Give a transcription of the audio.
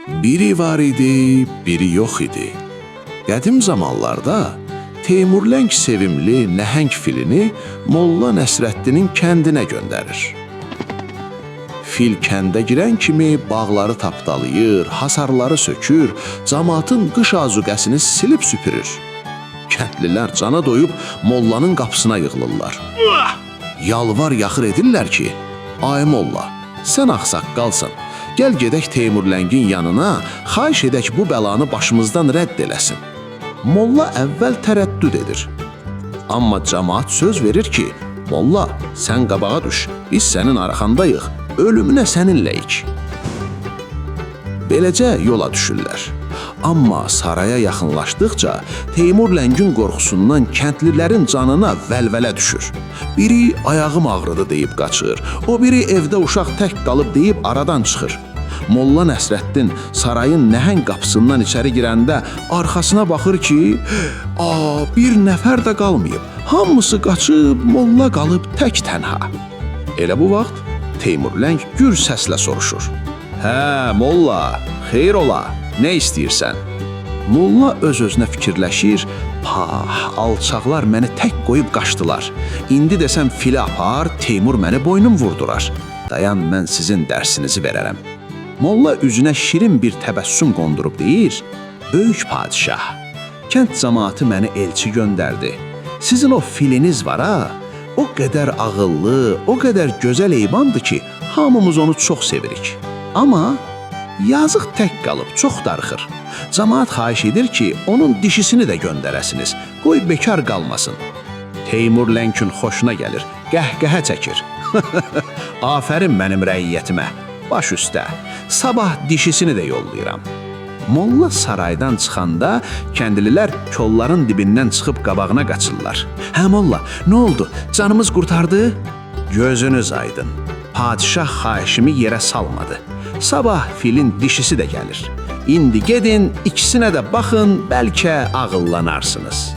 Biri var idi, biri yox idi. Qədim zamanlarda Teymurləng sevimli nəhəng filini Molla Nəsrəddinin kəndinə göndərir. Fil kəndə girən kimi bağları tapdalayır, hasarları sökür, camaatın qış azuqəsini silib süpürür. Kəndlilər cana doyub mollanın qapısına yığılırlar. Yalvar yaxır edirlər ki, ay molla, sən ağsaqqalsan, gəl gedək Teymurləngin yanına, xahiş edək bu bəlanı başımızdan rədd eləsin. Molla əvvəl tərəddüd edir. Amma camaat söz verir ki, molla, sən qabağa düş, biz sənin arxandayıq, ölümünə səninləyik. Beləcə yola düşürlər. Amma saraya yaxınlaşdıqca Teymurləngin qorxusundan kəndlilərin canına vəlvələ düşür. Biri ayağım ağrıdı deyib qaçır, o biri evdə uşaq tək qalıb deyib aradan çıxır. Molla Nəsrəddin sarayın nəhəng qapısından içəri girəndə arxasına baxır ki, bir nəfər də qalmayıb. Hamısı qaçıb, molla qalıb tək tənha. Elə bu vaxt Teymurləng gür səslə soruşur. Hə, molla, xeyr ola, nə istəyirsən? Molla öz-özünə fikirləşir, alçaqlar məni tək qoyub qaçdılar. İndi desəm fili apar, Teymur məni boynum vurdurar. Dayan, mən sizin dərsinizi verərəm. Molla üzünə şirin bir təbəssüm qondurub deyir, böyük padişah, kənd cəmaatı məni elçi göndərdi. Sizin o filiniz var ha, o qədər ağıllı, o qədər gözəl heyvandır ki, hamımız onu çox sevirik. Amma yazıq tək qalıb, çox darıxır. Cəmaat xahiş edir ki, onun dişisini də göndərəsiniz, qoy bekar qalmasın. Teymurləngin xoşuna gəlir, qəhqəhə çəkir. Afərin mənim rəiyyətimə, baş üstə, sabah dişisini də yollayıram. Molla saraydan çıxanda kəndlilər kolların dibindən çıxıb qabağına qaçırlar. Hə molla, nə oldu? Canımız qurtardı? Gözünüz aydın. Padişah xahişimi yerə salmadı. Sabah filin dişisi də gəlir. İndi gedin, ikisinə də baxın, bəlkə ağıllanarsınız.